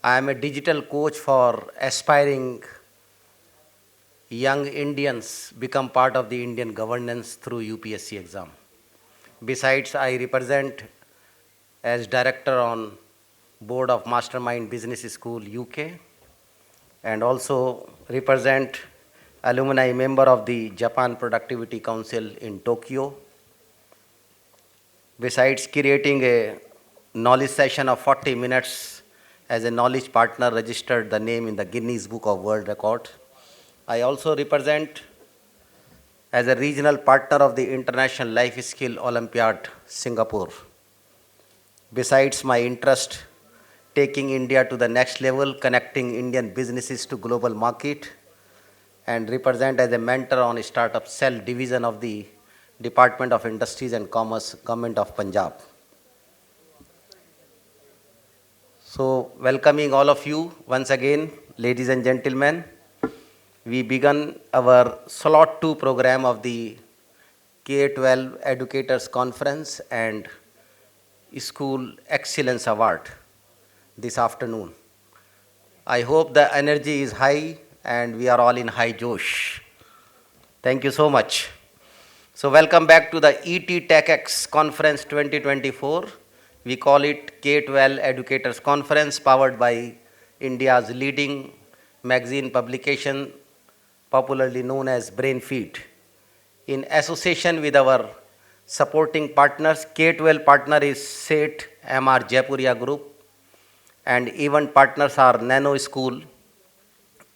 I am a digital coach for aspiring young Indians become part of the Indian governance through UPSC exam. Besides, I represent as director on board of Mastermind Business School UK and also represent alumni member of the Japan Productivity Council in Tokyo. Besides creating a knowledge session of 40 minutes as a knowledge partner registered the name in the Guinness Book of World Record. I also represent as a regional partner of the International Life Skill Olympiad, Singapore. Besides my interest taking India to the next level, connecting Indian businesses to global market, and represent as a mentor on a startup cell division of the Department of Industries and Commerce, Government of Punjab. So, welcoming all of you once again, ladies and gentlemen. We begun our Slot 2 program of the K-12 Educators Conference and School Excellence Award this afternoon. I hope the energy is high and we are all in high josh. Thank you so much. So welcome back to the ET TechX Conference 2024. We call it K-12 Educators Conference, powered by India's leading magazine publication, popularly known as Brainfeed. In association with our supporting partners, K-12 partner is Seth MR Jaipuria Group, and event partners are Nano School,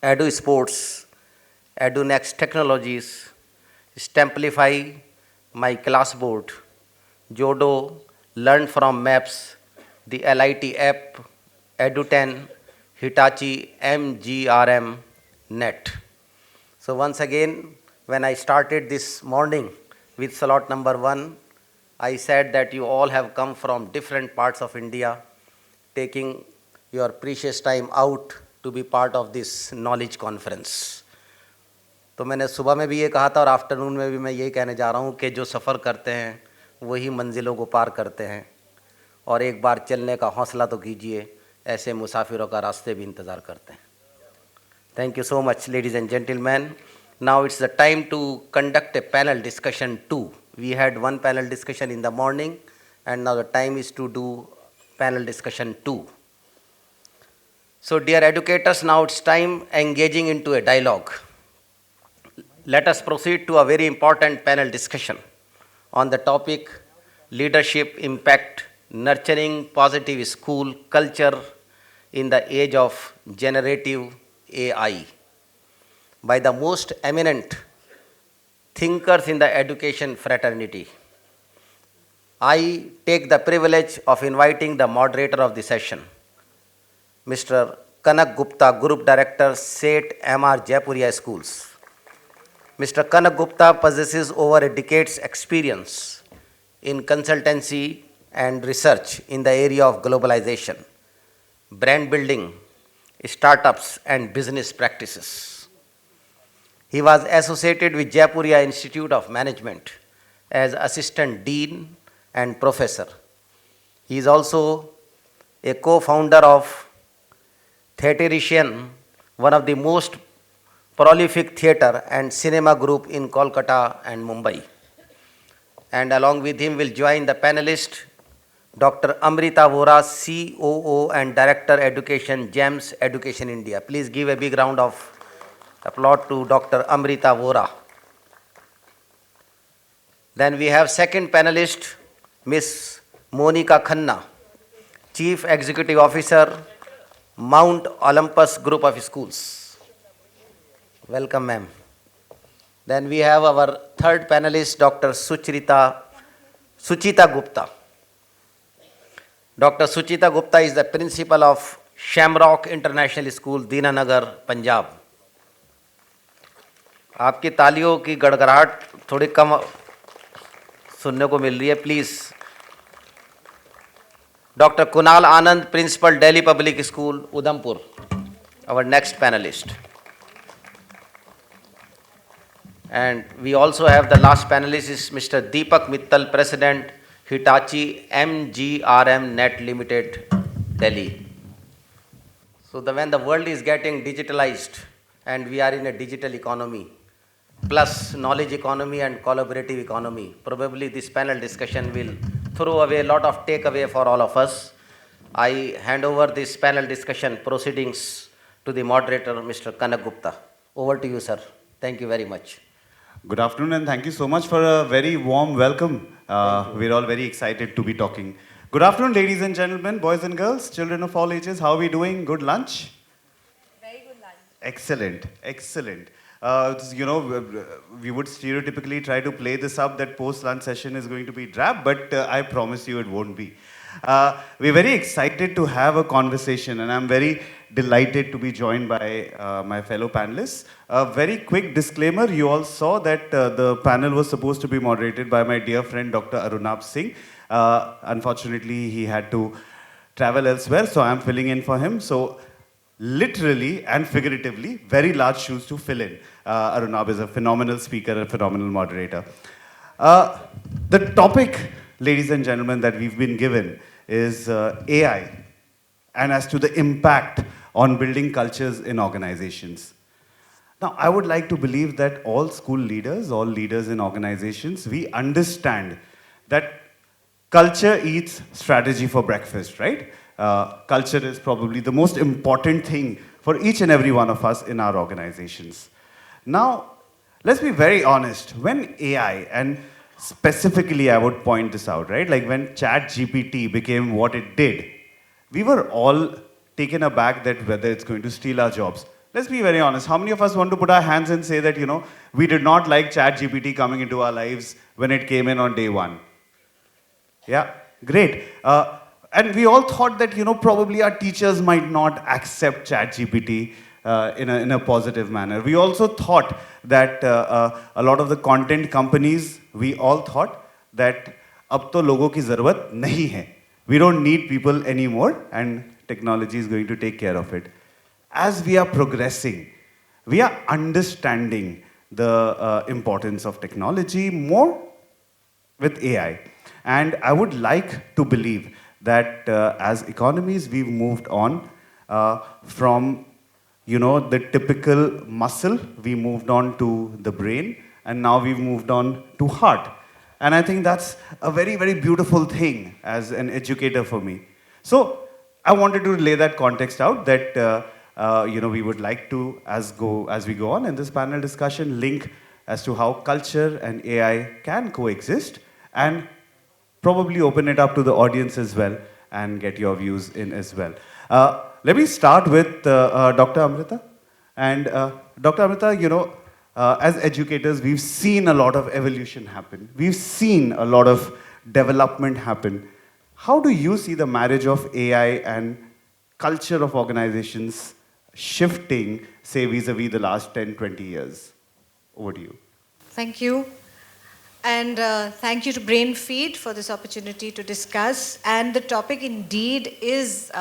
Edu Sports, Edu Next Technologies, Stamplify, My Classboard, Jodo, Learn from Maps, the LIT app, Edu10, Hitachi, MGRM, Net. So once again, when I started this morning with slot number 1, I said that you all have come from different parts of India, taking your precious time out to be part of this knowledge conference. तो मैंने सुबह में भी ये कहा था और afternoon में भी मैं यही कहने जा रहा हूँ कि जो सफ़र करते हैं वही मंजिलों को पार करते हैं, और एक बार चलने का हौसला तो कीजिए, ऐसे मुसाफिरों का रास्ते भी इंतज़ार करते हैं. Thank you so much, ladies and gentlemen. Now it's the time to conduct a panel discussion 2. We had one panel discussion in the morning, and now the time is to do panel discussion 2. So dear educators, now it's time engaging into a dialogue. Let us proceed to a very important panel discussion on the topic leadership impact, nurturing positive school culture in the age of generative AI, by the most eminent thinkers in the education fraternity. I take the privilege of inviting the moderator of the session, Mr. Kanak Gupta, Group Director, Seth MR Jaipuria Schools. Mr. Kanak Gupta possesses over a decade's experience in consultancy and research in the area of globalization, brand building, startups and business practices. He was associated with Jaipuria Institute of Management as Assistant Dean and Professor. He is also a co-founder of Theaterician, one of the most prolific theatre and cinema group in Kolkata and Mumbai. And along with him will join the panelist, Dr. Amrita Vohra, COO and Director Education, GEMS Education India. Please give a big round of applause to Dr. Amrita Vohra. Then we have second panelist, Ms. Monieka Khanna, Chief Executive Officer, Mount Olympus Group of Schools. Welcome, ma'am. Then we have our third panelist, Dr. Shuchita Gupta. Dr. Shuchita Gupta is the principal of Shamrock International School, Dinanagar, Punjab. आपकी तालियों की गड़गड़ाहट थोड़ी कम सुनने को मिल रही है, please. Dr. Kunal Anand, Principal, Delhi Public School, Udhampur, our next panelist. And we also have the last panelist is Mr. Deepak Mittal, President, Hitachi MGRM Net Limited, Delhi. So when the world is getting digitalized and we are in a digital economy, plus knowledge economy and collaborative economy, probably this panel discussion will throw away a lot of takeaway for all of us. I hand over this panel discussion proceedings to the moderator, Mr. Kanak Gupta. Over to you, sir. Thank you very much. Good afternoon and thank you so much for a very warm welcome. We're all very excited to be talking. Good afternoon, ladies and gentlemen, boys and girls, children of all ages. How are we doing? Good lunch? Very good lunch. Excellent, excellent. We would stereotypically try to play this up that post-lunch session is going to be drab, but I promise you it won't be. We're very excited to have a conversation, and I'm very delighted to be joined by my fellow panelists. A very quick disclaimer, you all saw that the panel was supposed to be moderated by my dear friend Dr. Arunab Singh. Unfortunately, he had to travel elsewhere, so I'm filling in for him. So, literally and figuratively, very large shoes to fill in. Arunab is a phenomenal speaker, a phenomenal moderator. The topic, ladies and gentlemen, that we've been given is AI, and as to the impact on building cultures in organizations. Now, I would like to believe that all school leaders, all leaders in organizations, we understand that culture eats strategy for breakfast, right? Culture is probably the most important thing for each and every one of us in our organizations. Now, let's be very honest. When AI, and specifically I would point this out, right? Like when ChatGPT became what it did, we were all taken aback that whether it's going to steal our jobs. Let's be very honest. How many of us want to put our hands and say that, we did not like ChatGPT coming into our lives when it came in on day one? Yeah, great. And we all thought that, probably our teachers might not accept ChatGPT in a positive manner. We also thought that a lot of the content companies, we all thought that ab to logo ki zarurat nahi hai. We don't need people anymore, and technology is going to take care of it. As we are progressing, we are understanding the importance of technology more with AI. And I would like to believe that as economies, we've moved on from, the typical muscle, we moved on to the brain, and now we've moved on to heart. And I think that's a very, very beautiful thing as an educator for me. So I wanted to lay that context out that, we would like to, as we go on in this panel discussion, link as to how culture and AI can coexist, and probably open it up to the audience as well and get your views in as well. Let me start with Dr. Amrita. And Dr. Amrita, as educators, we've seen a lot of evolution happen. We've seen a lot of development happen. How do you see the marriage of AI and culture of organizations shifting, say, vis-a-vis the last 10, 20 years? Over to you. Thank you. And thank you to Brainfeed for this opportunity to discuss. And the topic indeed is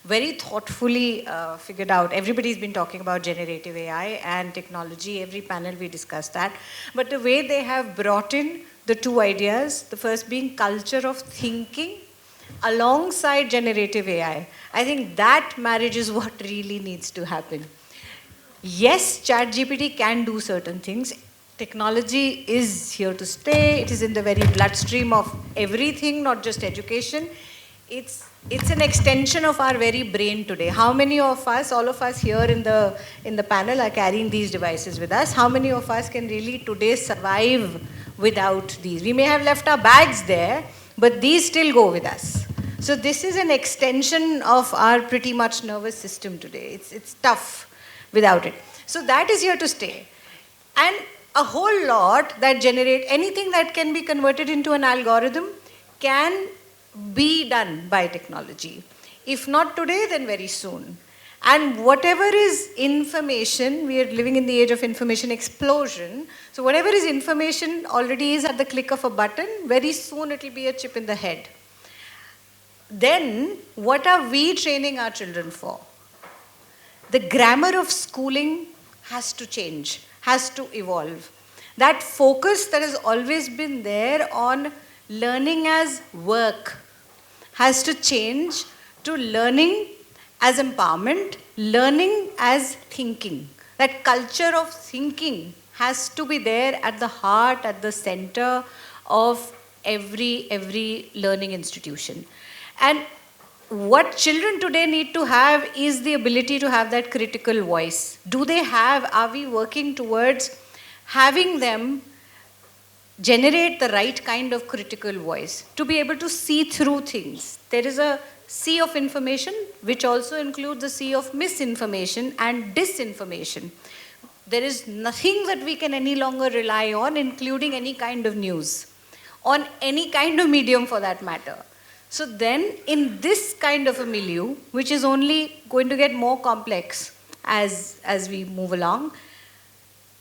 very thoughtfully figured out. Everybody's been talking about generative AI and technology. Every panel we discussed that. But the way they have brought in the two ideas, the first being culture of thinking alongside generative AI, I think that marriage is what really needs to happen. Yes, ChatGPT can do certain things. Technology is here to stay. It is in the very bloodstream of everything, not just education. It's an extension of our very brain today. How many of us, all of us here in the panel, are carrying these devices with us? How many of us can really today survive without these? We may have left our bags there, but these still go with us. So this is an extension of our pretty much nervous system today. It's tough without it. So that is here to stay. And a whole lot that generate anything that can be converted into an algorithm can be done by technology. If not today, then very soon. And whatever is information, we are living in the age of information explosion. So whatever is information already is at the click of a button. Very soon it will be a chip in the head. Then what are we training our children for? The grammar of schooling has to change, has to evolve. That focus that has always been there on learning as work has to change to learning as empowerment, learning as thinking. That culture of thinking has to be there at the heart, at the center of every learning institution. And what children today need to have is the ability to have that critical voice. Do they have, are we working towards having them generate the right kind of critical voice to be able to see through things? There is a sea of information, which also includes a sea of misinformation and disinformation. There is nothing that we can any longer rely on, including any kind of news, on any kind of medium for that matter. So then, in this kind of a milieu, which is only going to get more complex as we move along,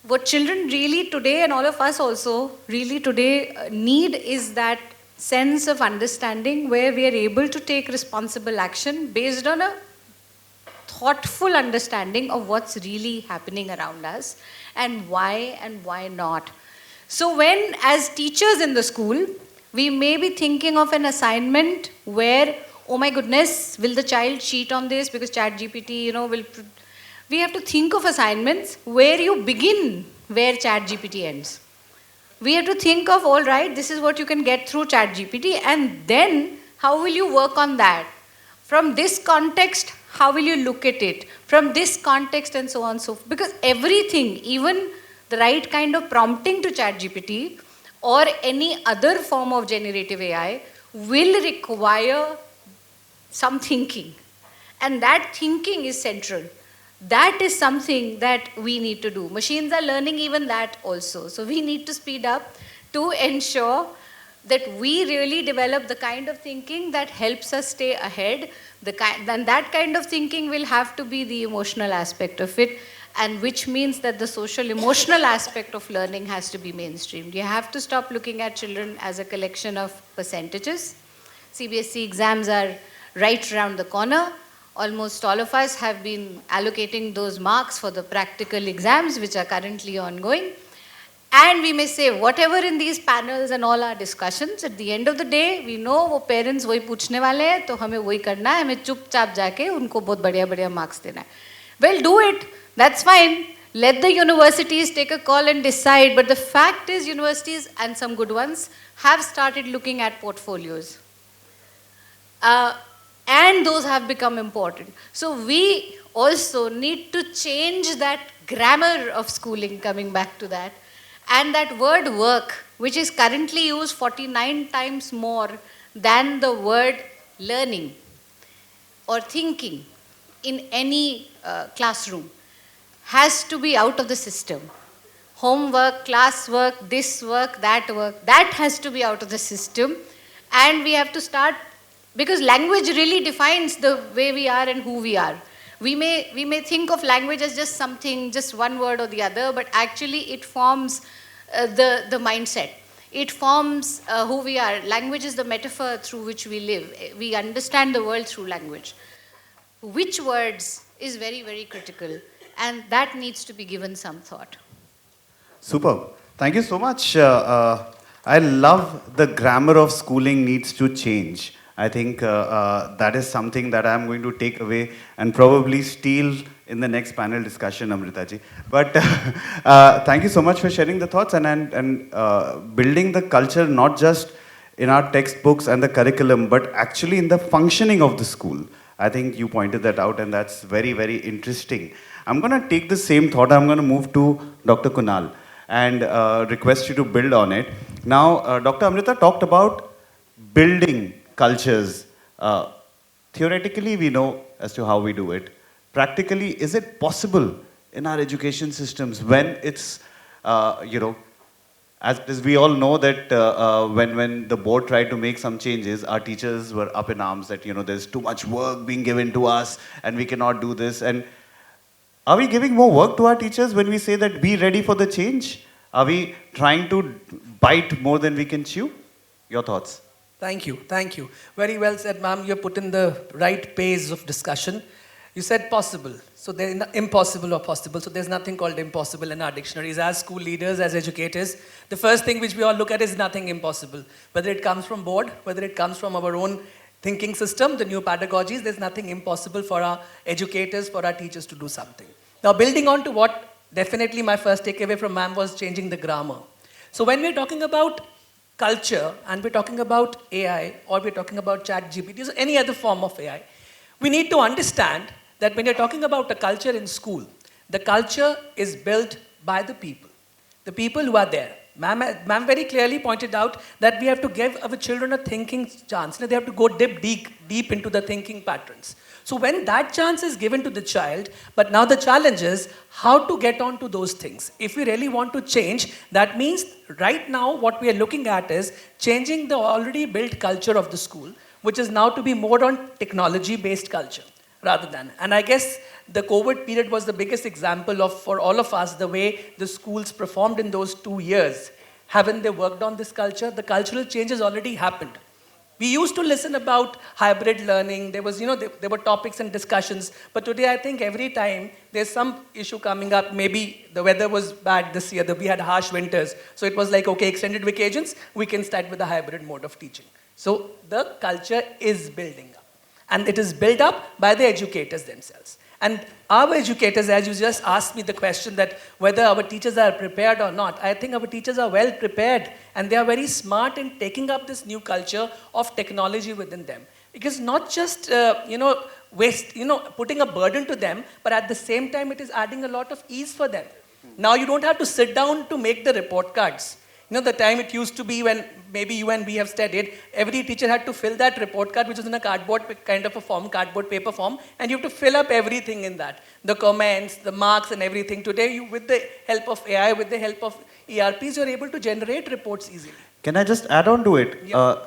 what children really today, and all of us also really today need, is that sense of understanding where we are able to take responsible action based on a thoughtful understanding of what's really happening around us and why not. So when, as teachers in the school, we may be thinking of an assignment where, oh my goodness, will the child cheat on this because ChatGPT, will... We have to think of assignments where you begin where ChatGPT ends. We have to think of, all right, this is what you can get through ChatGPT, and then how will you work on that? From this context, how will you look at it? From this context, and so on, so forth. Because everything, even the right kind of prompting to ChatGPT or any other form of generative AI, will require some thinking. And that thinking is central. That is something that we need to do. Machines are learning even that also. So we need to speed up to ensure that we really develop the kind of thinking that helps us stay ahead. And that kind of thinking will have to be the emotional aspect of it, and which means that the social emotional aspect of learning has to be mainstreamed. You have to stop looking at children as a collection of percentages. CBSE exams are right around the corner. Almost all of us have been allocating those marks for the practical exams, which are currently ongoing. And we may say, whatever in these panels and all our discussions, at the end of the day, we know वो parents वही पूछने वाले हैं, तो हमें वही करना है, हमें चुपचाप जाके उनको बहुत बढ़िया marks देना है. Well, do it. That's fine. Let the universities take a call and decide. But the fact is, universities, and some good ones, have started looking at portfolios. And those have become important. So we also need to change that grammar of schooling, coming back to that. And that word work, which is currently used 49 times more than the word learning or thinking in any classroom, has to be out of the system. Homework, classwork, this work, that has to be out of the system. And we have to start, because language really defines the way we are and who we are. We may think of language as just something, just one word or the other, but actually it forms the mindset. It forms who we are. Language is the metaphor through which we live. We understand the world through language. Which words is very, very critical, and that needs to be given some thought. Superb. Thank you so much. I love the grammar of schooling needs to change. I think that is something that I'm going to take away and probably steal in the next panel discussion, Amrita ji. But thank you so much for sharing the thoughts and building the culture, not just in our textbooks and the curriculum, but actually in the functioning of the school. I think you pointed that out, and that's very, very interesting. I'm going to take the same thought. I'm going to move to Dr. Kunal and request you to build on it. Now, Dr. Amrita talked about building cultures. Theoretically, we know as to how we do it. Practically, is it possible in our education systems when it's, as we all know that when the board tried to make some changes, our teachers were up in arms that, there's too much work being given to us and we cannot do this. And are we giving more work to our teachers when we say that be ready for the change? Are we trying to bite more than we can chew? Your thoughts? Thank you. Very well said, ma'am. You have put in the right pace of discussion. You said possible. So there's impossible or possible. So there's nothing called impossible in our dictionaries. As school leaders, as educators, the first thing which we all look at is nothing impossible. Whether it comes from board, whether it comes from our own thinking system, the new pedagogies, there's nothing impossible for our educators, for our teachers to do something. Now, building on to what definitely my first takeaway from ma'am was changing the grammar. So when we're talking about culture and we're talking about AI or we're talking about chat GPT or any other form of AI, we need to understand that when you're talking about a culture in school, the culture is built by the people who are there. Ma'am very clearly pointed out that we have to give our children a thinking chance. They have to go deep into the thinking patterns. So when that chance is given to the child, but now the challenge is how to get on to those things. If we really want to change, that means right now what we are looking at is changing the already built culture of the school, which is now to be more on technology-based culture rather than. And I guess the COVID period was the biggest example of, for all of us, the way the schools performed in those 2 years. Haven't they worked on this culture? The cultural change has already happened. We used to listen about hybrid learning. There was, there were topics and discussions. But today, I think every time there's some issue coming up, maybe the weather was bad this year, we had harsh winters. So it was like, okay, extended vacations, we can start with a hybrid mode of teaching. So the culture is building up. And it is built up by the educators themselves. And our educators, as you just asked me the question that whether our teachers are prepared or not, I think our teachers are well prepared and they are very smart in taking up this new culture of technology within them. Because not just, putting a burden to them, but at the same time, it is adding a lot of ease for them. Now you don't have to sit down to make the report cards. The time it used to be when maybe you and we have studied, every teacher had to fill that report card, which was in a cardboard kind of a form, cardboard paper form, and you have to fill up everything in that. The comments, the marks and everything. Today, with the help of AI, with the help of ERPs, you're able to generate reports easily. Can I just add on to it? Yeah.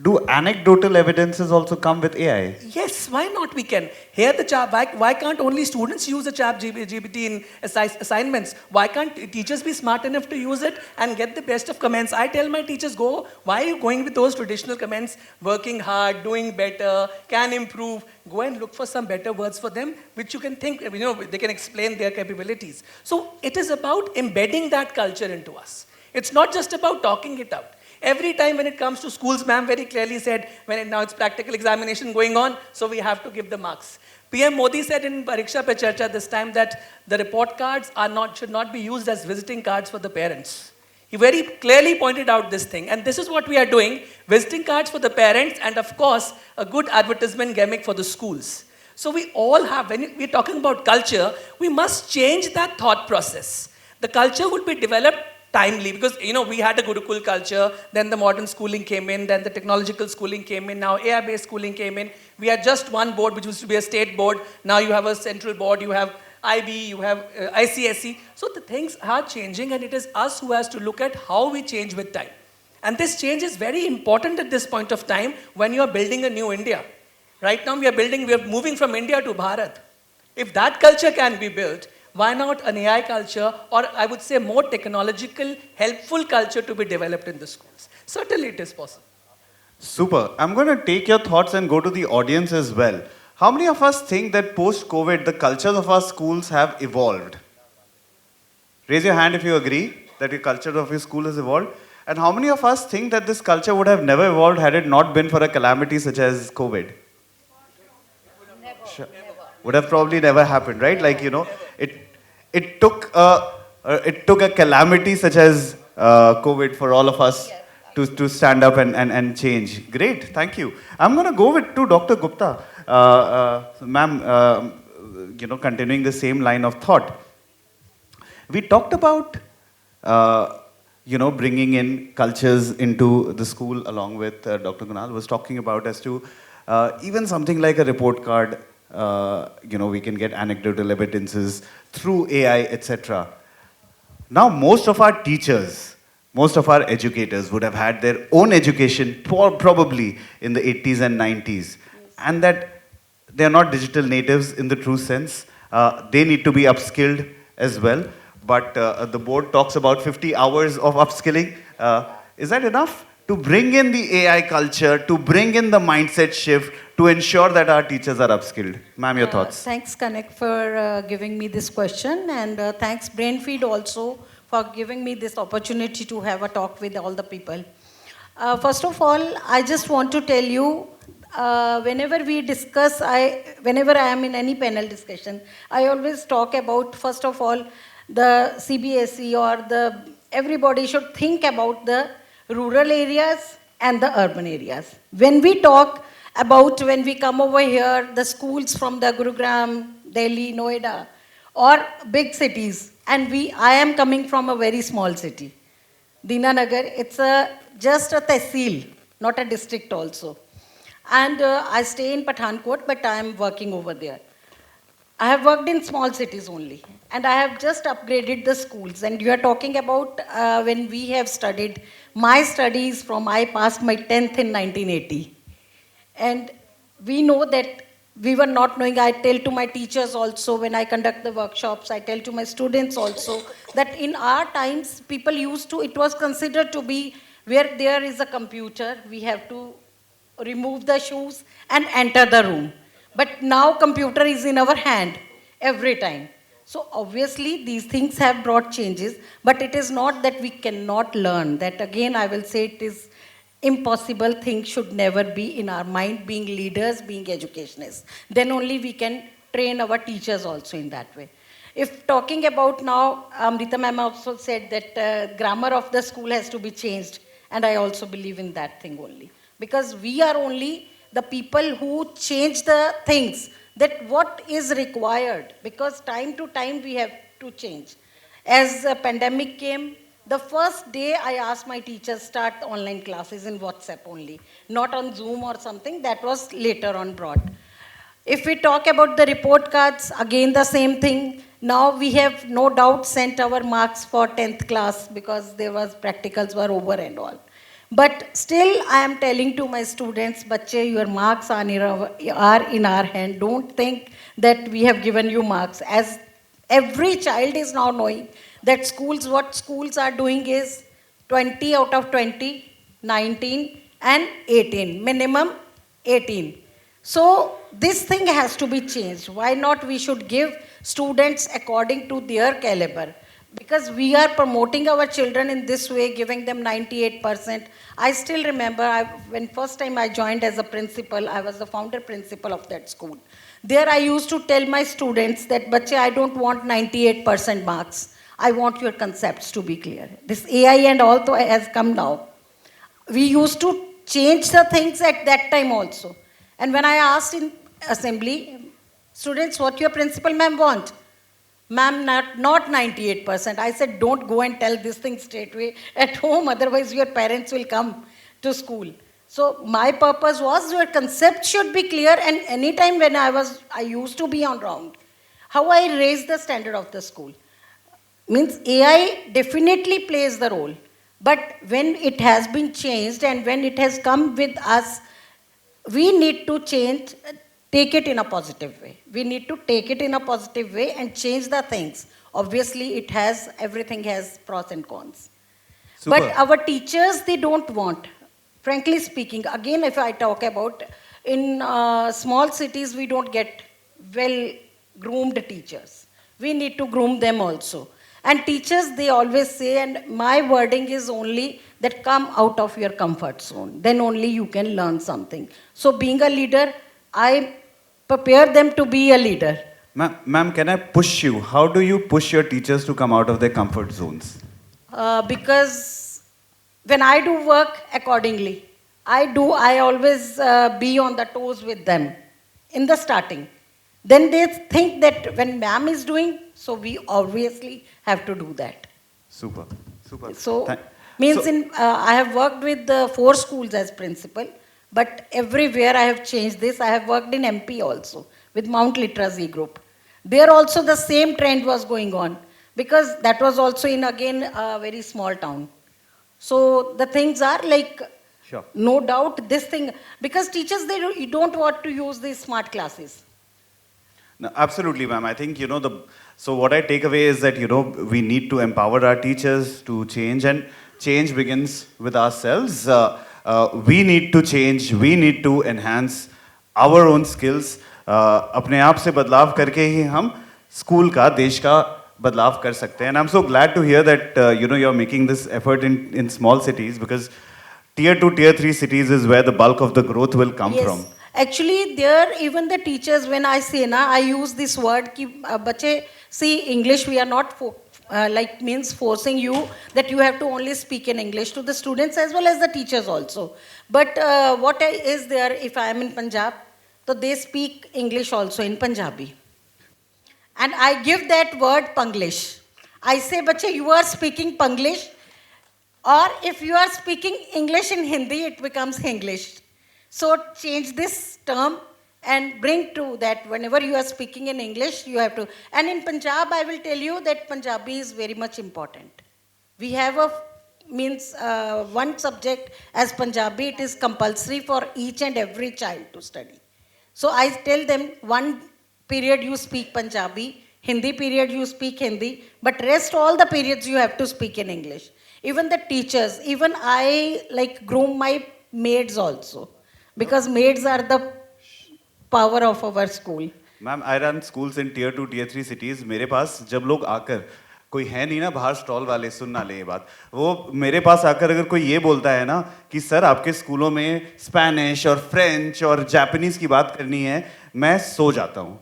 Do anecdotal evidences also come with AI? Yes, why not we can? Here the chat, why can't only students use the chat GPT in assignments? Why can't teachers be smart enough to use it and get the best of comments? I tell my teachers, why are you going with those traditional comments? Working hard, doing better, can improve. Go and look for some better words for them, which you can think, they can explain their capabilities. So it is about embedding that culture into us. It's not just about talking it out. Every time when it comes to schools, ma'am very clearly said, now it's practical examination going on, so we have to give the marks. PM Modi said in Pariksha Pe Charcha this time that the report cards should not be used as visiting cards for the parents. He very clearly pointed out this thing, and this is what we are doing, visiting cards for the parents, and of course, a good advertisement gimmick for the schools. So we all have, when we're talking about culture, we must change that thought process. The culture would be developed timely, because we had a Gurukul culture, then the modern schooling came in, then the technological schooling came in, now AI-based schooling came in. We had just one board, which used to be a state board. Now you have a central board, you have IB, you have ICSE. So the things are changing, and it is us who has to look at how we change with time. And this change is very important at this point of time when you are building a new India. Right now we are moving from India to Bharat. If that culture can be built, why not an AI culture, or I would say more technological, helpful culture to be developed in the schools? Certainly it is possible. Super. I'm going to take your thoughts and go to the audience as well. How many of us think that post-COVID, the cultures of our schools have evolved? Raise your hand if you agree that the culture of your school has evolved. And how many of us think that this culture would have never evolved had it not been for a calamity such as COVID? Never. Would have probably never happened, right? It took a calamity such as COVID for all of us to stand up and change. Great, thank you. I'm going to go to Dr. Gupta, ma'am. Continuing the same line of thought. We talked about bringing in cultures into the school, along with Dr. Kunal was talking about as to even something like a report card. We can get anecdotal evidences through AI, etc. Now, most of our teachers, most of our educators would have had their own education probably in the 80s and 90s, and that they are not digital natives in the true sense. They need to be upskilled as well, but the board talks about 50 hours of upskilling. Is that enough to bring in the AI culture, to bring in the mindset shift, to ensure that our teachers are upskilled? Ma'am, your thoughts? Thanks, Kanak, for giving me this question, and thanks Brainfeed also for giving me this opportunity to have a talk with all the people. First of all, I just want to tell you, whenever we discuss, whenever I am in any panel discussion, I always talk about, first of all, the CBSE or everybody should think about the rural areas and the urban areas. When we talk about, when we come over here, the schools from the Gurugram, Delhi, Noida, or big cities, and I am coming from a very small city. Dinanagar, it's just a tehsil, not a district also. And I stay in Pathankot, but I am working over there. I have worked in small cities only, and I have just upgraded the schools. And you are talking about when we have studied, my studies I passed my 10th in 1980. And we know that we were not knowing. I tell to my teachers also when I conduct the workshops, I tell to my students also that in our times, people used to, it was considered to be where there is a computer, we have to remove the shoes and enter the room. But now computer is in our hand every time. So obviously these things have brought changes, but it is not that we cannot learn. That again, I will say it is impossible thing should never be in our mind, being leaders, being educationists. Then only we can train our teachers also in that way. If talking about now, Amrita ma'am also said that grammar of the school has to be changed, and I also believe in that thing only. Because we are only the people who change the things, that what is required, because time to time we have to change. As a pandemic came, the first day I asked my teachers start online classes in WhatsApp only, not on Zoom or something, that was later on brought. If we talk about the report cards, again the same thing. Now we have no doubt sent our marks for 10th class because there was practicals were over and all. But still I am telling to my students, Bache, your marks are in our hand. Don't think that we have given you marks. As every child is now knowing that what schools are doing is 20 out of 20, 19 and 18, minimum 18. So this thing has to be changed. Why not we should give students according to their caliber? Because we are promoting our children in this way, giving them 98%. I still remember when first time I joined as a principal, I was the founder principal of that school. There I used to tell my students that, Bache, I don't want 98% marks. I want your concepts to be clear. This AI and all has come now. We used to change the things at that time also. And when I asked in assembly, students, what your principal ma'am want? Ma'am, not 98%. I said, don't go and tell this thing straight away at home, otherwise your parents will come to school. So my purpose was your concept should be clear, and anytime when I used to be on round, how I raised the standard of the school. Means AI definitely plays the role, but when it has been changed and when it has come with us, we need to change, take it in a positive way. We need to take it in a positive way and change the things. Obviously, everything has pros and cons. Super. But our teachers, they don't want. Frankly speaking, again, if I talk about in small cities, we don't get well-groomed teachers. We need to groom them also. And teachers, they always say, and my wording is only that come out of your comfort zone. Then only you can learn something. So being a leader, I prepare them to be a leader. Ma'am, can I push you? How do you push your teachers to come out of their comfort zones? Because when I do work accordingly, I always be on the toes with them in the starting. Then they think that when ma'am is doing, so we obviously have to do that. Super, super. So, I have worked with 4 schools as principal, but everywhere I have changed this. I have worked in MP also, with Mount Literacy Group. There also the same trend was going on, because that was also in, again, a very small town. So the things are like, sure. No doubt this thing, because teachers, you don't want to use these smart classes. No, absolutely, ma'am. I think, so what I take away is that, we need to empower our teachers to change, and change begins with ourselves. We need to change, we need to enhance our own skills. अपने आप से बदलाव करके ही हम school का, देश का बदलाव कर सकते हैं. And I'm so glad to hear that, you're making this effort in small cities, because tier 2, tier 3 cities is where the bulk of the growth will come Yes. from. Actually, there even the teachers, when I say na, I use this word ki bache see English. We are not like means forcing you that you have to only speak in English to the students as well as the teachers also. But is there if I am in Punjab, so they speak English also in Punjabi, and I give that word Panglish. I say, bache, you are speaking Panglish, or if you are speaking English in Hindi, it becomes Hinglish. So change this term and bring to that whenever you are speaking in English, you have to. And in Punjab, I will tell you that Punjabi is very much important. We have one subject as Punjabi, it is compulsory for each and every child to study. So I tell them one period you speak Punjabi, Hindi period you speak Hindi, but rest all the periods you have to speak in English. Even the teachers, even I like groom my maids also, because maids are the power of our school. Ma'am, I run schools in tier 2, tier 3 cities. मेरे पास जब लोग आकर कोई है नहीं ना बाहर stall वाले सुन ना ले ये बात वो मेरे पास आकर अगर कोई ये बोलता है ना कि सर आपके स्कूलों में स्पेनिश और फ्रेंच और जापानीज की बात करनी है मैं सो जाता हूँ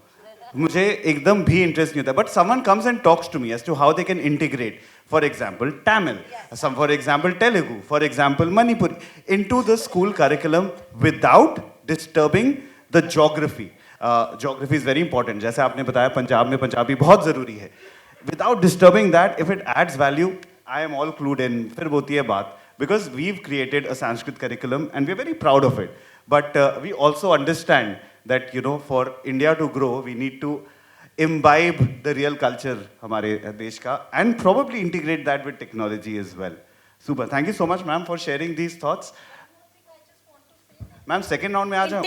मुझे एकदम भी इंटरेस्ट नहीं होता but someone comes and talks to me as to how they can integrate for example Tamil some for example Telugu for example Manipuri into the school curriculum without disturbing the geography. Geography is very important जैसे आपने बताया पंजाब में पंजाबी बहुत ज़रूरी है without disturbing that if it adds value I am all clued in फिर होती है बात because we've created a Sanskrit curriculum and we're very proud of it but we also understand that you know for India to grow we need to imbibe the real culture हमारे देश का and probably integrate that with technology as well. Super. Thank you so much ma'am for sharing these thoughts. Ma'am, second round में आ जाओ.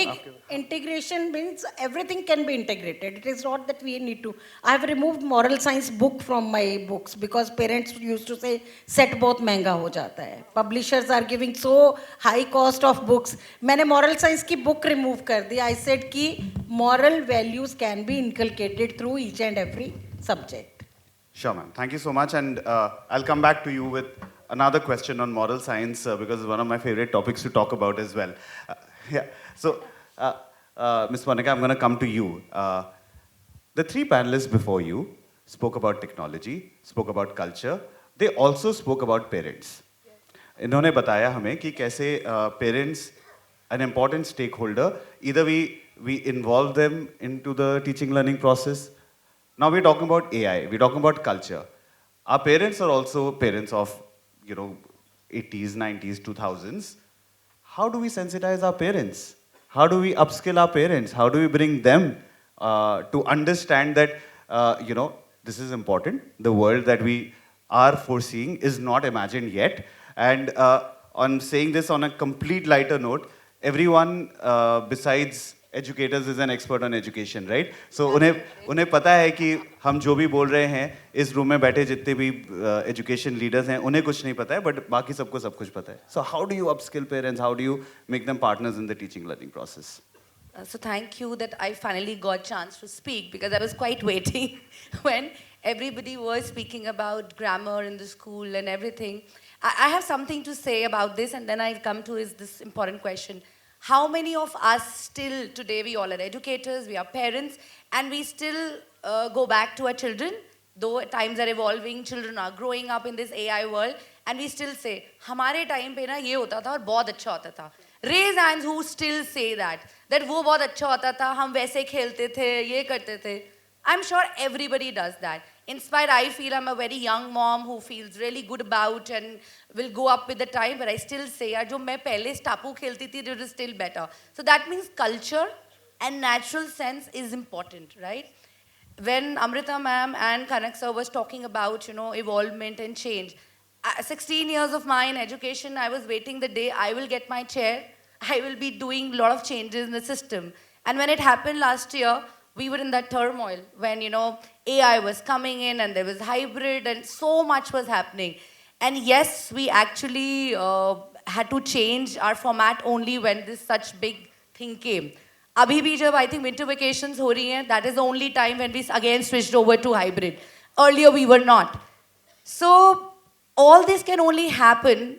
Integration means everything can be integrated. It is not that we need to. I have removed moral science book from my books because parents used to say set बहुत महंगा हो जाता है. Publishers are giving so high cost of books. मैंने moral science की book remove कर दी. I said कि moral values can be inculcated through each and every subject. Sure, ma'am. Thank you so much, and I'll come back to you with another question on moral science because it's one of my favorite topics to talk about as well. Yeah. So, Ms. Monieka, I'm going to come to you. The three panelists before you spoke about technology, spoke about culture. They also spoke about parents. इन्होंने बताया हमें कि कैसे parents, an important stakeholder, either we involve them into the teaching learning process. Now we're talking about AI. We're talking about culture. Our parents are also parents of, you know, 80s, 90s, 2000s. How do we sensitize our parents? How do we upskill our parents? How do we bring them to understand that, you know, this is important. The world that we are foreseeing is not imagined yet. And on saying this on a complete lighter note, everyone besides educators is an expert on education, right? So उन्हें पता है कि हम जो भी बोल रहे हैं इस रूम में बैठे जितने भी education leaders हैं उन्हें कुछ नहीं पता है but बाकी सबको सब कुछ पता है. So how do you upskill parents? How do you make them partners in the teaching learning process? So thank you that I finally got chance to speak because I was quite waiting when everybody was speaking about grammar in the school and everything. I have something to say about this and then I'll come to this important question. How many of us still today, we all are educators, we are parents, and we still go back to our children, though times are evolving, children are growing up in this AI world, and we still say, हमारे time पे ना ये होता था और बहुत अच्छा होता था. Raise hands who still say that वो बहुत अच्छा होता था, हम वैसे खेलते थे, ये करते थे. I'm sure everybody does that. In spite, I feel I'm a very young mom who feels really good about and will go up with the time, but I still say, यार जो मैं पहले स्टापू खेलती थी, it is still better. So that means culture and natural sense is important, right? When Amrita ma'am and Kanak sir was talking about, you know, evolvement and change, 16 years of mine education, I was waiting the day I will get my chair, I will be doing a lot of changes in the system. And when it happened last year, we were in that turmoil when, you know, AI was coming in and there was hybrid and so much was happening. And yes, we actually had to change our format only when this such big thing came. Abhi bhi jab I think winter vacations ho rahi hain, that is the only time when we again switched over to hybrid. Earlier we were not. So all this can only happen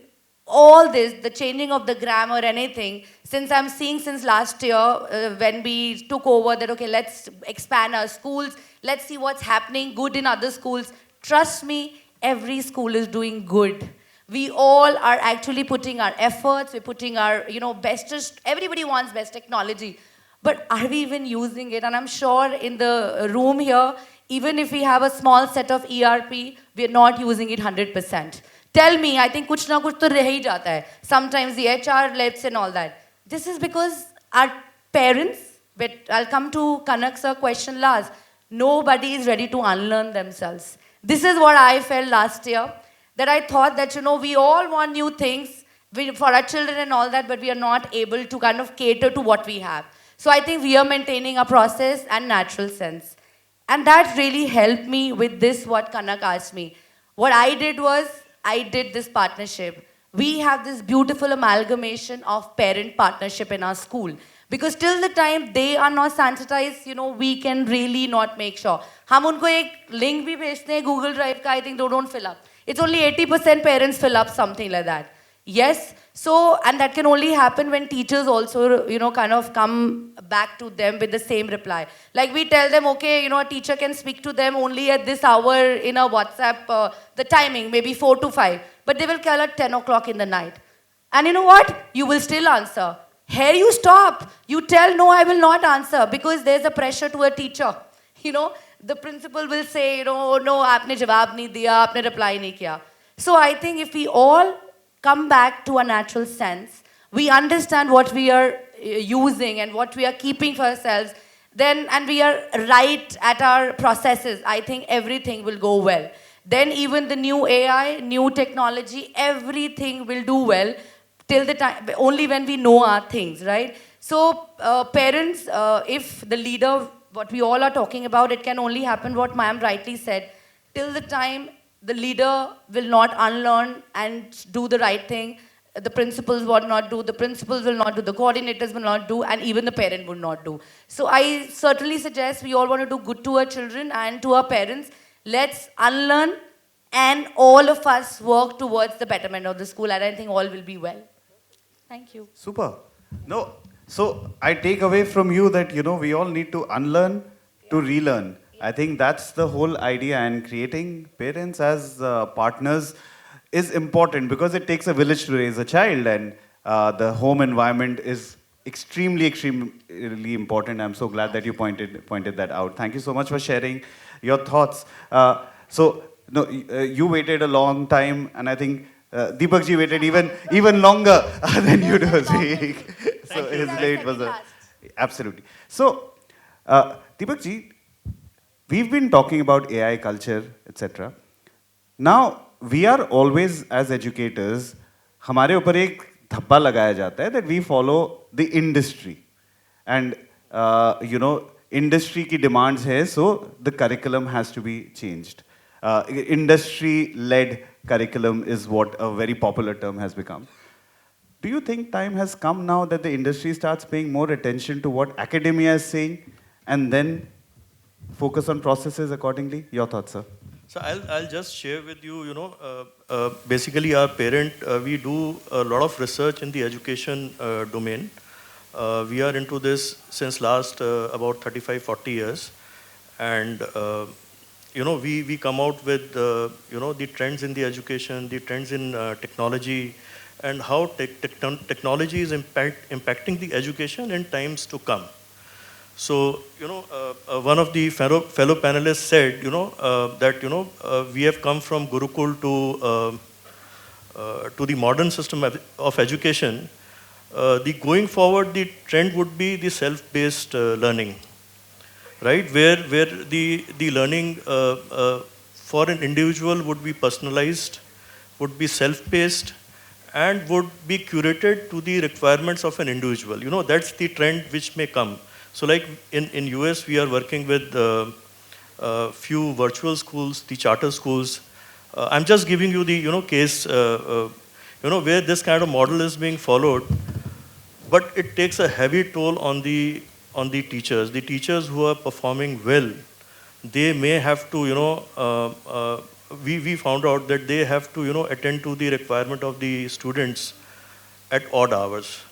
all this, the changing of the grammar, anything, since I'm seeing since last year when we took over that, okay, let's expand our schools, let's see what's happening good in other schools. Trust me, every school is doing good. We all are actually putting our efforts, we're putting our, bestest, everybody wants best technology. But are we even using it? And I'm sure in the room here, even if we have a small set of ERP, we're not using it 100%. Tell me, I think kuch na kuch to reh hi jata hai. Sometimes the HR lets and all that. This is because our parents, but I'll come to Kanak's question last, nobody is ready to unlearn themselves. This is what I felt last year, that I thought that, we all want new things for our children and all that, but we are not able to kind of cater to what we have. So I think we are maintaining a process and natural sense. And that really helped me with this, what Kanak asked me. What I did was, I did this partnership. We have this beautiful amalgamation of parent partnership in our school. Because till the time they are not sensitized, we can really not make sure. हम उनको एक link भी भेजते हैं Google Drive का, I think they don't fill up. It's only 80% parents fill up something like that. Yes, so, and that can only happen when teachers also, kind of come back to them with the same reply. Like we tell them, okay, a teacher can speak to them only at this hour in a WhatsApp, the timing, maybe 4 to 5. But they will call at 10 o'clock in the night. And you know what? You will still answer. Here you stop. You tell, no, I will not answer because there's a pressure to a teacher. The principal will say, no, aapne jawab nahi diya, aapne reply nahi kiya. So I think if we all come back to a natural sense, we understand what we are using and what we are keeping for ourselves, then, and we are right at our processes, I think everything will go well. Then even the new AI, new technology, everything will do well till the time, only when we know our things, right? So parents, if the leader, what we all are talking about, it can only happen what ma'am rightly said, till the time the leader will not unlearn and do the right thing, the principals will not do, the principals will not do, the coordinators will not do, and even the parent will not do. So I certainly suggest we all want to do good to our children and to our parents. Let's unlearn and all of us work towards the betterment of the school, and I think all will be well. Thank you. Super. No, so I take away from you that, we all need to unlearn to relearn. I think that's the whole idea, and creating parents as partners is important because it takes a village to raise a child, and the home environment is extremely important. I'm so glad that you pointed that out. Thank you so much for sharing your thoughts. You waited a long time, and I think Deepak ji waited even longer than you do. So his late was absolutely. So Deepak ji, we've been talking about AI culture, etc. Now, we are always, as educators, हमारे ऊपर एक धब्बा लगाया जाता है that we follow the industry. And, industry की demands है, so the curriculum has to be changed. Industry-led curriculum is what a very popular term has become. Do you think time has come now that the industry starts paying more attention to what academia is saying and then focus on processes accordingly? Your thoughts, sir? So I'll just share with you, basically our parent, we do a lot of research in the education domain. We are into this since last about 35, 40 years. And, we come out with, the trends in the education, the trends in technology, and how technology is impacting the education in times to come. So, one of the fellow panelists said, that, we have come from Gurukul to the modern system of education. The going forward, the trend would be the self-based learning, right? Where the learning for an individual would be personalized, would be self-paced, and would be curated to the requirements of an individual. That's the trend which may come. So like in US, we are working with few virtual schools, the charter schools. I'm just giving you the case, where this kind of model is being followed, but it takes a heavy toll on the teachers. The teachers who are performing well, they may have to we found out that they have to, attend to the requirement of the students at odd hours.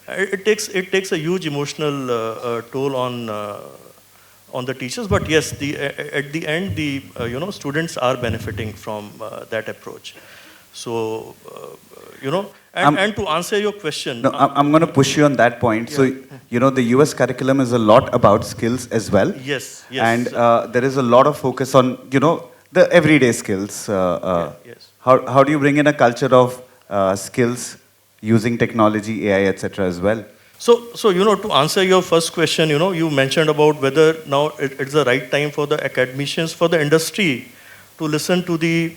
It takes a huge emotional toll on the teachers. But yes, at the end, the students are benefiting from that approach. So and to answer your question, No, I'm going to push you on that point. So, the US curriculum is a lot about skills as well. yes, And there is a lot of focus on, the everyday skills. yes. How do you bring in a culture of skills using technology, AI, etc. as well? So to answer your first question, you mentioned about whether now it's the right time for the academicians, for the industry to listen to the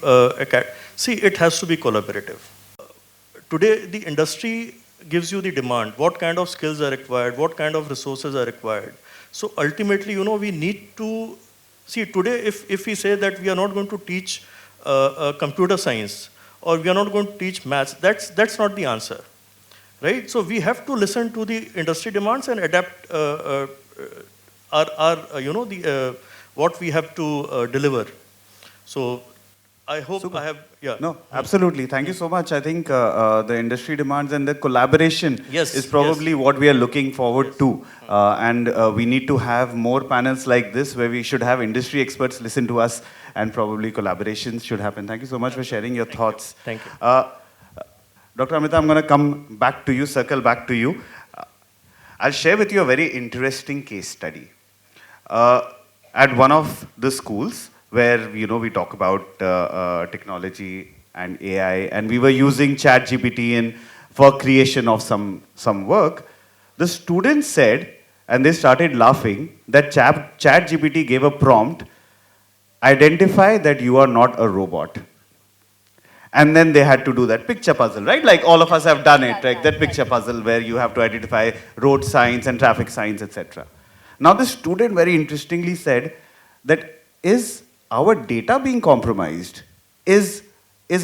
See, it has to be collaborative. Today, the industry gives you the demand. What kind of skills are required? What kind of resources are required? So ultimately, we need to see today. If we say that we are not going to teach computer science or we are not going to teach maths, that's not the answer, right? So we have to listen to the industry demands and adapt what we have to deliver. So I hope Super. I have, yeah. No, absolutely. Thank you so much. I think the industry demands and the collaboration Yes, is probably what we are looking forward to. And we need to have more panels like this where we should have industry experts listen to us and probably collaborations should happen. Thank you so much for sharing your thoughts. Thank you. Dr. Amrita, I'm going to come back to you, circle back to you. I'll share with you a very interesting case study. At one of the schools, where we talk about technology and AI, and we were using ChatGPT for creation of some work. The students said, and they started laughing, that ChatGPT gave a prompt, identify that you are not a robot. And then they had to do that picture puzzle, right? Like all of us have done it, like that picture puzzle where you have to identify road signs and traffic signs, etc. Now the student very interestingly said that is our data being compromised? Is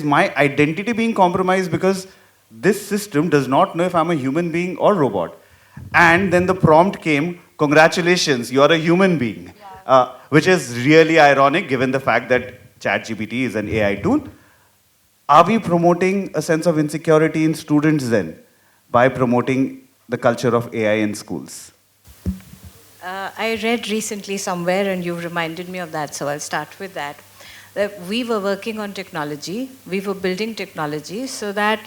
my identity being compromised because this system does not know if I'm a human being or robot? And then the prompt came, congratulations, you're a human being. Which is really ironic given the fact that ChatGPT is an AI tool. Are we promoting a sense of insecurity in students then by promoting the culture of AI in schools? I read recently somewhere, and you reminded me of that, so I'll start with that. That we were working on technology, we were building technology so that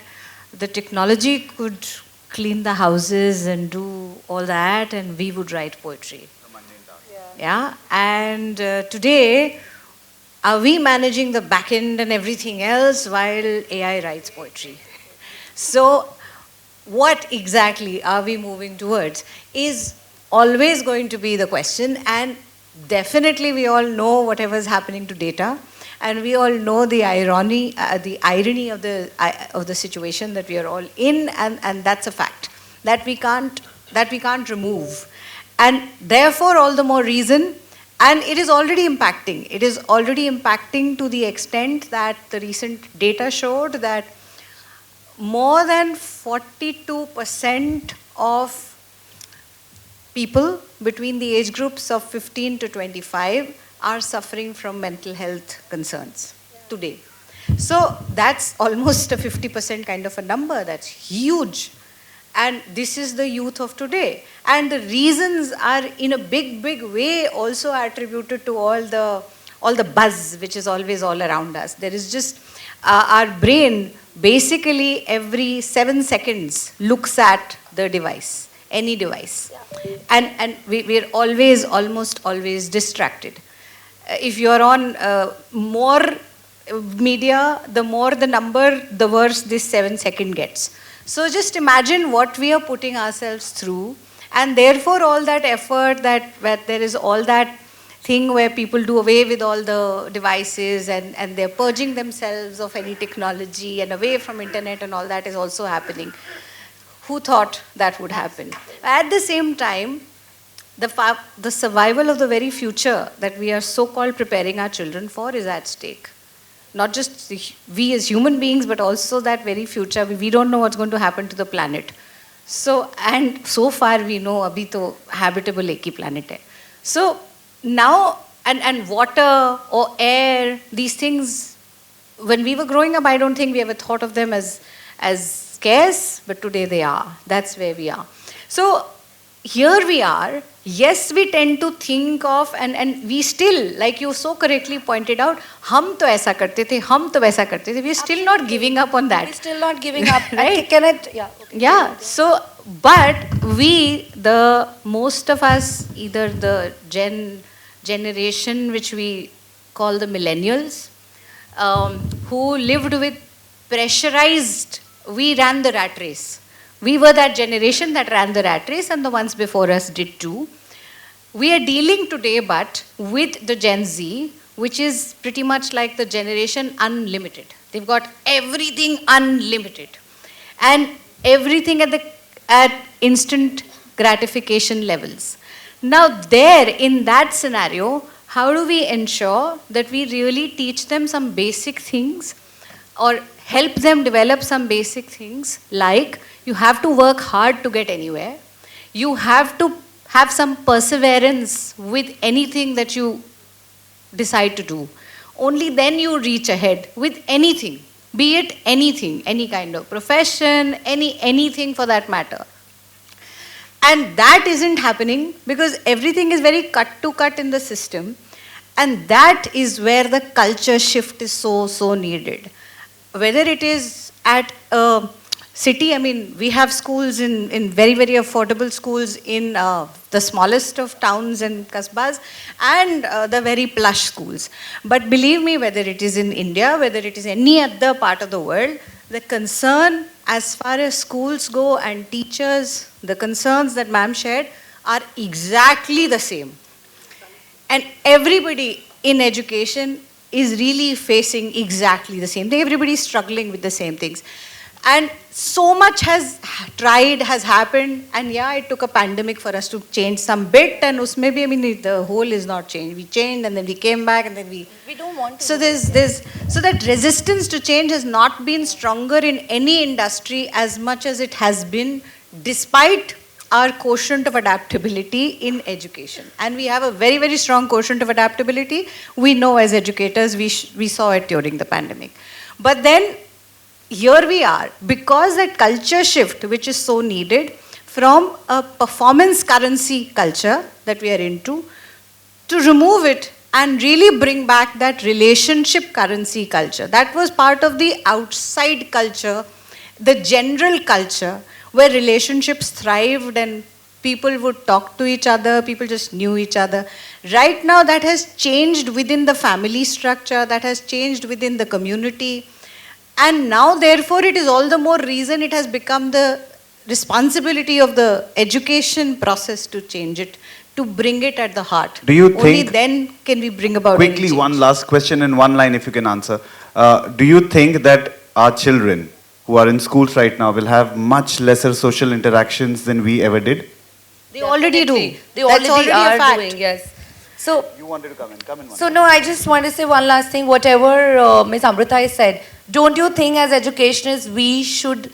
the technology could clean the houses and do all that, and we would write poetry. Yeah, and today, are we managing the back end and everything else while AI writes poetry? So, what exactly are we moving towards is always going to be the question, and definitely we all know whatever is happening to data, and we all know the irony of the situation that we are all in, and that's a fact that we can't remove, and therefore all the more reason. And it is already impacting. It is already impacting to the extent that the recent data showed that more than 42% of people between the age groups of 15 to 25 are suffering from mental health concerns today. So that's almost a 50% kind of a number. That's huge. And this is the youth of today. And the reasons are in a big, big way also attributed to all the buzz which is always all around us. There is just, our brain basically every 7 seconds looks at the device, any device. And we're always, almost always distracted. If you're on more media, the more the number, the worse this 7-second gets. So just imagine what we are putting ourselves through, and therefore all that effort that there is all that thing where people do away with all the devices and they're purging themselves of any technology and away from internet, and all that is also happening. Who thought that would happen? At the same time, the survival of the very future that we are so-called preparing our children for is at stake. Not just we as human beings, but also that very future. We don't know what's going to happen to the planet. So, and so far we know, abhi to habitable ek hi planet hai. So, now and water or air, these things, when we were growing up, I don't think we ever thought of them as scarce, but today they are. That's where we are. So here we are. Yes, we tend to think of, and we still, like you so correctly pointed out, hum to aisa karte the, hum to waisa karte the. We're still not giving up on that. We're still not giving up. Right? Can it? Yeah. Okay. Yeah. So, but the most of us, either the generation which we call the millennials, who lived with pressurized, we ran the rat race. We were that generation that ran the rat race, and the ones before us did too. We are dealing today but with the Gen Z, which is pretty much like the generation unlimited. They've got everything unlimited. And everything at instant gratification levels. Now there, in that scenario, how do we ensure that we really teach them some basic things or help them develop some basic things, like you have to work hard to get anywhere. You have to have some perseverance with anything that you decide to do. Only then you reach ahead with anything, be it anything, any kind of profession, anything for that matter. And that isn't happening because everything is very cut to cut in the system. And that is where the culture shift is so needed. Whether it is at a city, I mean, we have schools in very affordable schools in the smallest of towns and kasbas, and the very plush schools. But believe me, whether it is in India, whether it is any other part of the world, the concern as far as schools go and teachers, the concerns that ma'am shared are exactly the same. And everybody in education is really facing exactly the same thing. Everybody is struggling with the same things. And so much has happened, and yeah, it took a pandemic for us to change some bit, and usme bhi, I mean, the whole is not changed. We changed, and then we came back, and then we don't want to. So so that resistance to change has not been stronger in any industry as much as it has been, despite our quotient of adaptability in education. And we have a very strong quotient of adaptability. We know as educators, we saw it during the pandemic. But then, here we are, because that culture shift, which is so needed, from a performance currency culture that we are into, to remove it and really bring back that relationship currency culture. That was part of the outside culture, the general culture, where relationships thrived and people would talk to each other, people just knew each other. Right now, that has changed within the family structure, that has changed within the community. And now, therefore, it is all the more reason it has become the responsibility of the education process to change it, to bring it at the heart. Do you Only think, then can we bring about any quickly, change. one last question in one line if you can answer. Do you think that our children who are in schools right now will have much lesser social interactions than we ever did? They already do. They That's already a are fact. doing, yes. So, You wanted to come in one. so no, I just want to say one last thing. Whatever Ms. Amrita has said, don't you think as educationists we should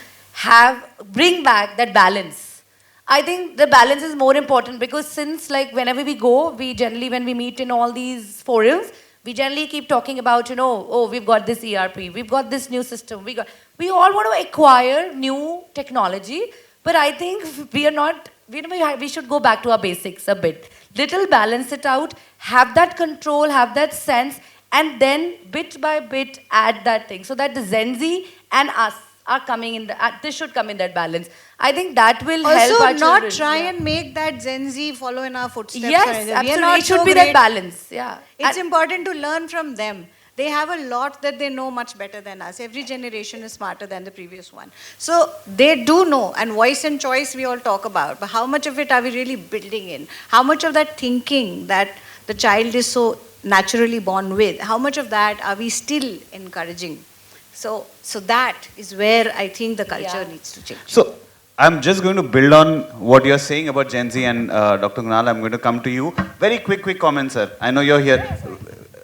bring back that balance? I think the balance is more important because since like whenever we go, we generally when we meet in all these forums, we generally keep talking about, oh, we've got this ERP, we've got this new system, we all want to acquire new technology, but I think we should go back to our basics a bit. Little balance it out, have that control, have that sense, and then bit by bit add that thing so that the Gen Z and us are coming in, this should come in that balance. I think that will help our Also, not children. try Yeah. and make that Gen Z follow in our footsteps. or Yes, anything. We are absolutely. not It should so be that great. balance. Yeah. It's important to learn from them. They have a lot that they know much better than us. Every generation is smarter than the previous one. So they do know, and voice and choice we all talk about, but how much of it are we really building in? How much of that thinking that the child is so naturally born with, how much of that are we still encouraging? So that is where I think the culture needs to change. So, I'm just going to build on what you're saying about Gen Z and Dr. Kunal. I'm going to come to you. Very quick comment, sir. I know you're here.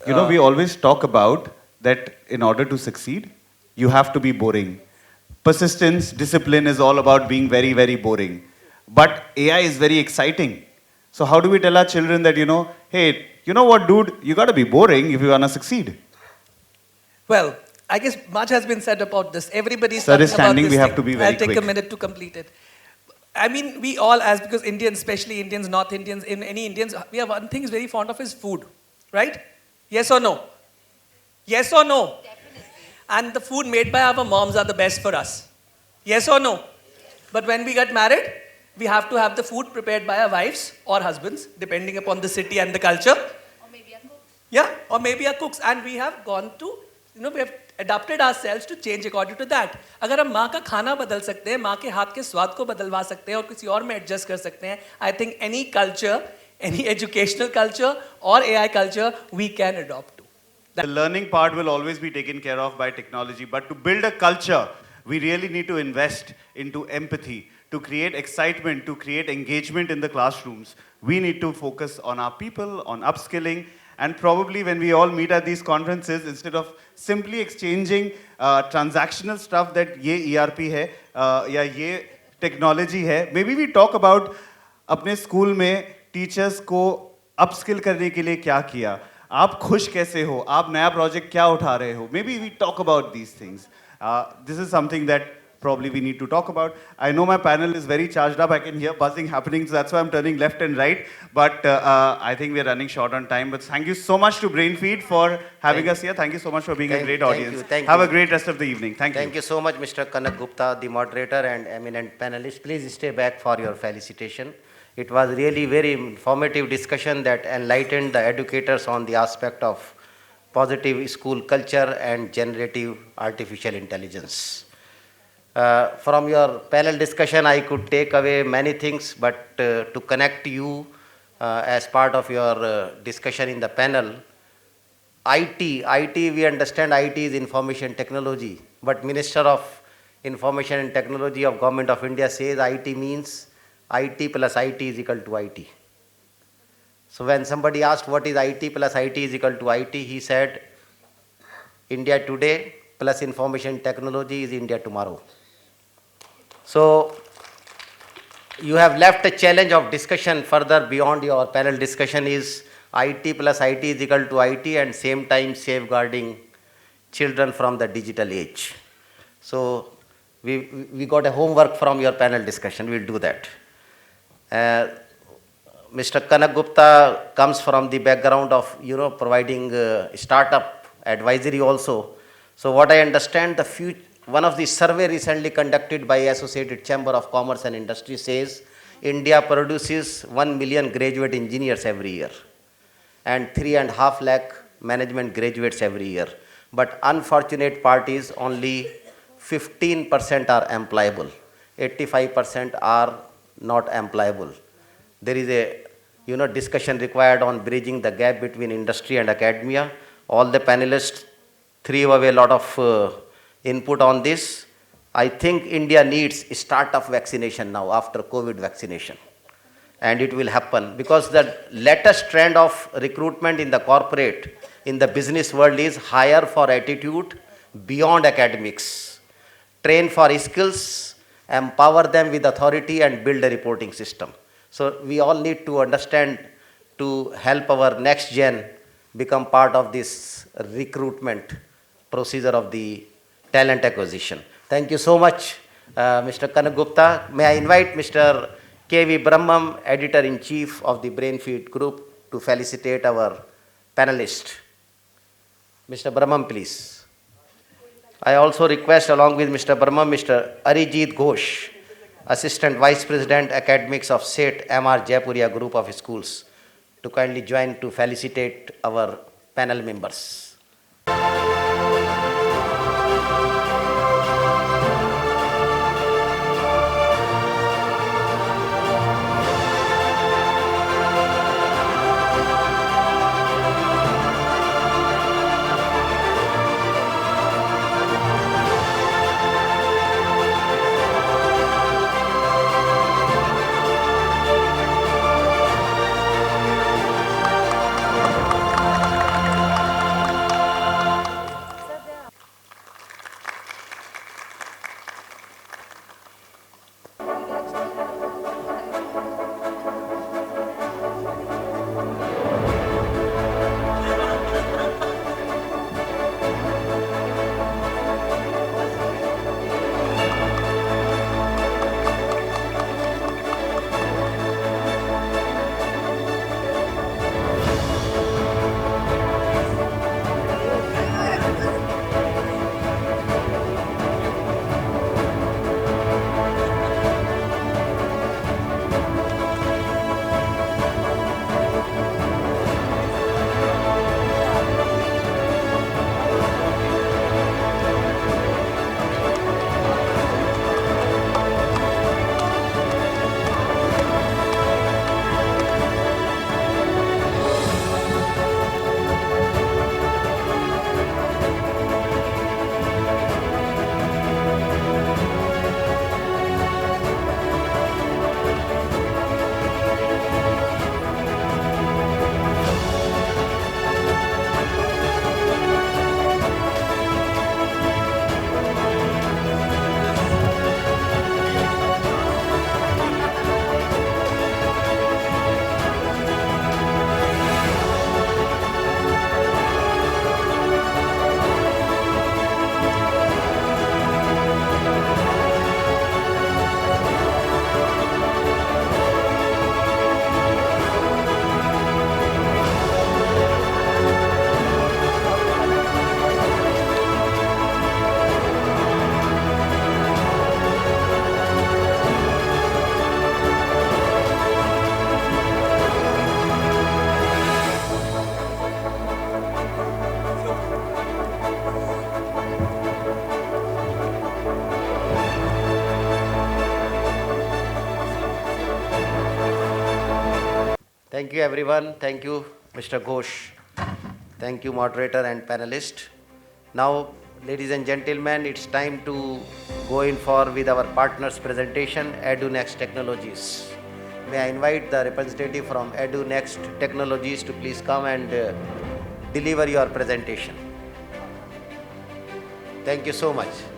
We always talk about that in order to succeed, you have to be boring. Persistence, discipline is all about being very boring. But AI is very exciting. So how do we tell our children that, hey, you know what, dude, you got to be boring if you want to succeed? Well, I guess much has been said about this. Everybody's Sir talking is standing, about this we have thing. to be very I'll take a quick. minute to complete it. I mean, we all, because Indians, especially Indians, North Indians, in any Indians, we have one thing is very fond of is food, right? Yes or no? Yes or no? Definitely. And the food made by our moms are the best for us. Yes or no? But when we get married, we have to have the food prepared by our wives or husbands, depending upon the city and the culture. Or maybe our cooks. Yeah, or maybe our cooks. And we have gone to, we have adapted ourselves to change according to that. अगर हम माँ का खाना बदल सकते हैं, माँ के हाथ के स्वाद को बदलवा सकते हैं और किसी और में adjust कर सकते हैं, I think any culture, any educational culture or AI culture, we can adopt to. The learning part will always be taken care of by technology, but to build a culture, we really need to invest into empathy, to create excitement, to create engagement in the classrooms. We need to focus on our people, on upskilling, and probably when we all meet at these conferences, instead of simply exchanging transactional stuff that ye ERP hai, ya ye technology hai, maybe we talk about अपने school में teachers को upskill करने के लिए क्या किया, आप खुश कैसे हो, आप नया प्रोजेक्ट क्या उठा रहे हो. Maybe we talk about these things. This is something that probably we need to talk about. I know my panel is very charged up. I can hear buzzing happening, so that's why I'm turning left and right. But I think we're running short on time. But thank you so much to Brainfeed for having us here. Thank you so much for being a great audience. Have a great rest of the evening. Thank you. Thank you so much, Mr. Kanak Gupta, the moderator and eminent panelist. Please stay back for your felicitation. It was really very informative discussion that enlightened the educators on the aspect of positive school culture and generative artificial intelligence. From your panel discussion, I could take away many things, but to connect you as part of your discussion in the panel, IT, we understand IT is information technology, but Minister of Information and Technology of Government of India says IT means IT plus IT is equal to IT. So when somebody asked what is IT plus IT is equal to IT, he said India today plus information technology is India tomorrow. So you have left a challenge of discussion further beyond your panel discussion is IT plus IT is equal to IT and same time safeguarding children from the digital age. So we got a homework from your panel discussion, we'll do that. Mr. Kanak Gupta comes from the background of providing startup advisory also. So what I understand, one of the survey recently conducted by Associated Chamber of Commerce and Industry says India produces 1 million graduate engineers every year and 3.5 lakh management graduates every year. But unfortunate part is only 15% are employable, 85% are not employable. There is a discussion required on bridging the gap between industry and academia. All the panelists threw away a lot of input on this. I think India needs startup vaccination now after COVID vaccination. And it will happen because the latest trend of recruitment in the corporate, in the business world is hire for attitude beyond academics. Train for skills, empower them with authority and build a reporting system. So we all need to understand to help our next gen become part of this recruitment procedure of the talent acquisition. Thank you so much, Mr. Kanak Gupta. May I invite Mr. K.V. Brahmam, Editor-in-Chief of the Brainfeed Group, to felicitate our panelist. Mr. Brahmam, please. I also request along with Mr. Brahmam, Mr. Arijit Ghosh, Assistant Vice President Academics of Seth M.R. Jaipuria Group of Schools, to kindly join to felicitate our panel members. Thank you, everyone. Thank you, Mr. Ghosh. Thank you, moderator and panelist. Now, ladies and gentlemen, it's time to go in for with our partners presentation, EduNext Technologies. May I invite the representative from EduNext Technologies to please come and deliver your presentation. Thank you so much.